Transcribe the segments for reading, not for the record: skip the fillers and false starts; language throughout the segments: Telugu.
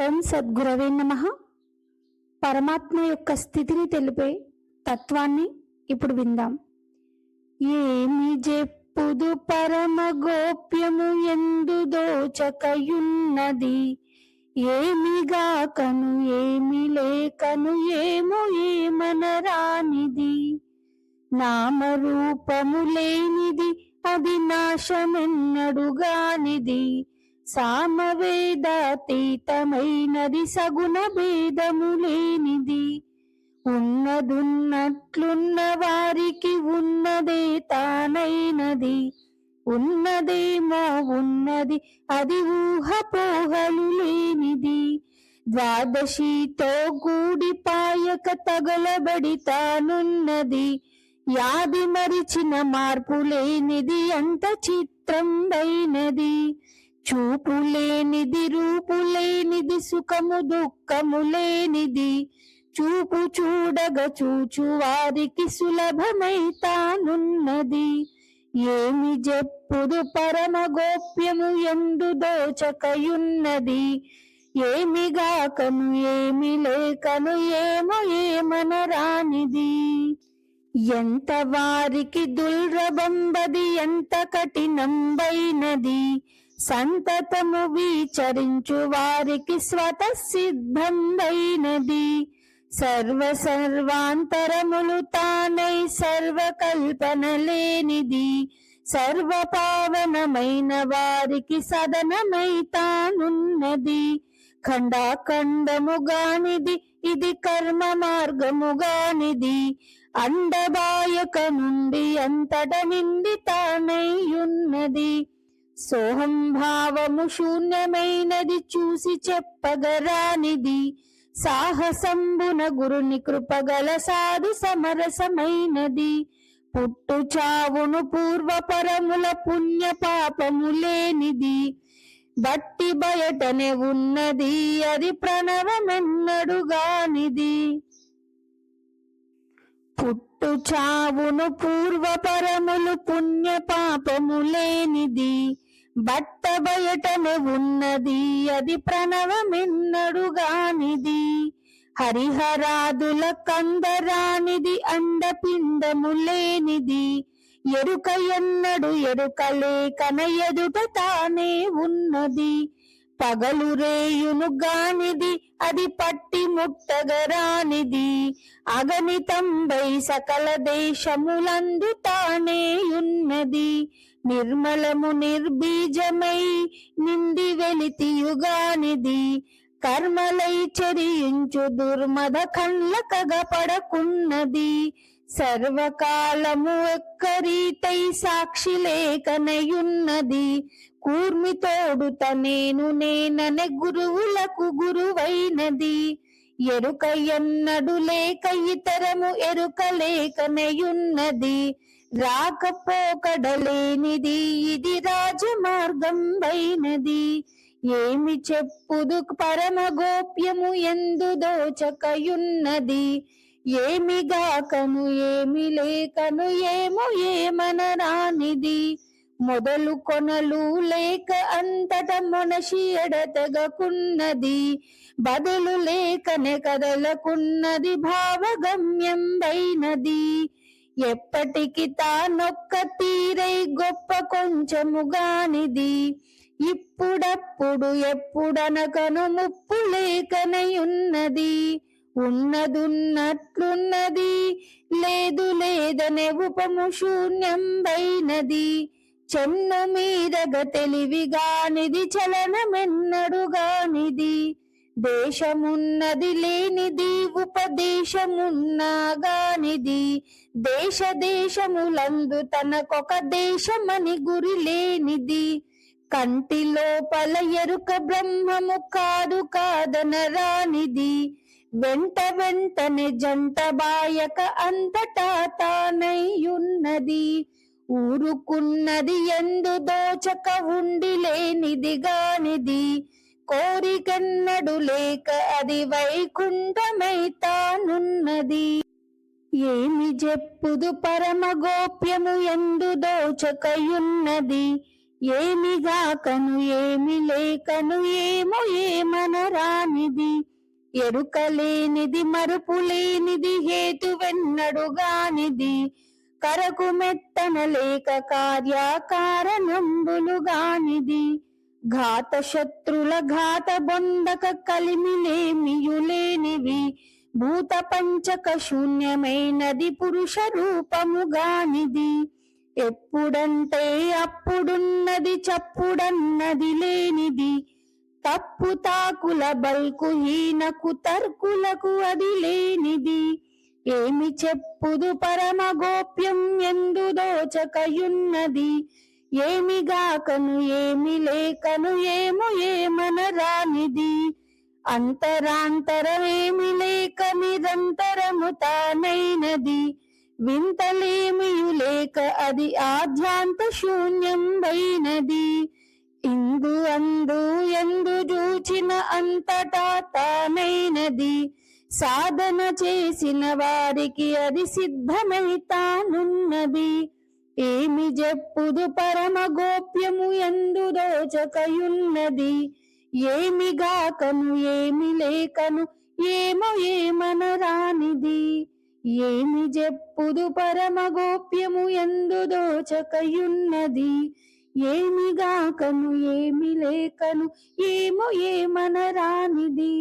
ఓం సద్గురవే నమః. పరమాత్మ యొక్క స్థితిని తెలిపే తత్వాన్ని ఇప్పుడు విందాం. ఏమి జెప్పుదు పరమ గోప్యము ఎందు దోచకయున్నది, ఏమిగాకను ఏమి లేకను ఏమో ఏమనరానిది. నామరూపము లేనిది అది నాశమెన్నడుగానిది, సామవేదాతీతమైనది సగుణ భేదము లేనిది. ఉన్నదున్నట్లున్న వారికి ఉన్నదే తానైనది, ఉన్నదేమో ఉన్నది అది ఊహపోహలు లేనిది. ద్వాదశితో గూడి పాయక తగలబడి తానున్నది, యాది మరిచిన మార్పు లేనిది అంత చిత్రంబైనది. చూపు లేనిది రూపు లేనిది సుఖము దుఃఖము లేనిది, చూపు చూడగ చూచు వారికి సులభమై తానున్నది. ఏమి జెప్పుదు పరమ గోప్యము ఎందు దోచకయున్నది, ఏమిగాకను ఏమి లేకను ఏమో ఏమనరానిది. ఎంత వారికి దుర్లభంబది ఎంత కఠినంబైనది, సంతతము విచరించు వారికి స్వతసిద్ధంబైనది. సర్వాంతరములు తానై సర్వకల్పన లేనిది, సర్వపావనమైన వారికి సదనమై తానున్నది. ఖండాఖండముగానిది ఇది కర్మ మార్గముగానిది, అండబాయక నుండి అంతట నిండి తానై ఉన్నది. సోహం భావము శూన్యమైనది చూసి చెప్పగరానిది, సాహసంబున గురుని కృపగల సాధు సమరసమైనది. పుట్టు చావును పూర్వపరముల పుణ్య పాపము లేనిది, బట్టి బయటనే ఉన్నది అది ప్రణవమెన్నడుగానిది. పుట్టు చావును పూర్వపరములు పుణ్య పాపము లేనిది, బట్ట బయటనే ఉన్నది అది ప్రణవమెన్నడుగానిది. హరిహరాదుల కందరానిది అండపిండము లేనిది, ఎరుక ఎన్నడు ఎరుక లేకన ఎదుట తానే ఉన్నది. పగలు రేయును గానిది అది పట్టి ముట్టగరానిది, అగణితంబై సకల దేశములందు తానే ఉన్నది. నిర్మలము నిర్బీజమై నిండి వెలితియుగానిది, కర్మలై చెరియించు దుర్మద కండ్లకగపడకున్నది. సర్వకాలము ఒక్కరీతై సాక్షి లేకనయున్నది, కూర్మితోడుత నేను నేననే గురువులకు గురువైనది. ఎరుక ఎన్నడు లేక ఇతరము ఎరుక లేకనయున్నది, రాకపోకడలేనిది ఇది రాజమార్గంబైనది. ఏమి చెప్పుదు పరమ గోప్యము ఎందు దోచకయున్నది, ఏమిగాకను ఏమి లేకను ఏమో ఏమనరానిది. మొదలు కొనలు లేక అంతట మొనసి ఎడతెగకున్నది, బదులు లేకనే కదలకున్నది భావగమ్యంబైనది. ఎప్పటికి తానొక్క తీరై గొప్ప కొంచెముగానిది, ఇప్పుడప్పుడు ఎప్పుడనకను ముప్పు లేకనయున్నది. ఉన్నదున్నట్లున్నది లేదు లేదనే ఉపము శూన్యంబైనది, చెన్ను మీదగ తెలివిగానిది చలనమెన్నడుగానిది. దేశమున్నది లేనిది ఉపదేశమున్నాగానిది, దేశ దేశములందు తనకొక దేశమని గురి లేనిది. కంటి లోపల ఎరుక బ్రహ్మము కాదు కాదనరానిది, వెంట వెంటనే జంట బాయక అంతటా తానయ్యున్నది. ఊరుకున్నది ఎందు దోచక ఉండి లేనిది గానిది, కోరికెన్నడు లేక అది వైకుంఠమై తానున్నది. ఏమి జెప్పుదు పరమ గోప్యము ఎందు దోచకయున్నది, ఏమిగాకను ఏమి లేకను ఏమో ఏమనరానిది, ఎరుకలేనిది మరుపులేనిది హేతువెన్నడుగానిది, కరకు మెత్తన లేక కార్యకారణంబులుగానిది, ఘాత శత్రుల ఘాత బొందక కలిమిలేమియులేనివి, భూత పంచక శూన్యమైనది పురుష రూపముగానిది, ఎప్పుడంటే అప్పుడున్నది చప్పుడన్నది లేనిది, తప్పు తాకుల బల్కు హీనకు తర్కులకు అది లేనిది, ఏమి చెప్పుదు పరమ గోప్యం ఎందు దోచకయున్నది, ఏమిగాకను ఏమి లేకను ఏమో ఏమనరానిది, అంతరాంతరమేమి లేక నిరంతరము తానైనది, వింతలేమియు లేక అది ఆద్యాంత శూన్యంబైనది, ఇందు అందు ఎందు చూచిన అంతటా తానైనది, సాధన చేసిన వారికి అది సిద్ధమై తానున్నది, ఏమి చెప్పుదు పరమ గోప్యము ఎందు దోచకయున్నది, ఏమిగాకను ఏమి లేకను ఏమో ఏమనరానిది, ఏమి చెప్పుదు పరమ గోప్యము ఎందు దోచకయున్నది, ఏమిగాకను ఏమి లేకను ఏమో ఏమనరానిది,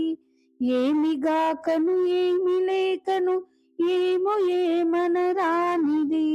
ఏమిగాకను ఏమి లేకను ఏమో ఏమనరానిది.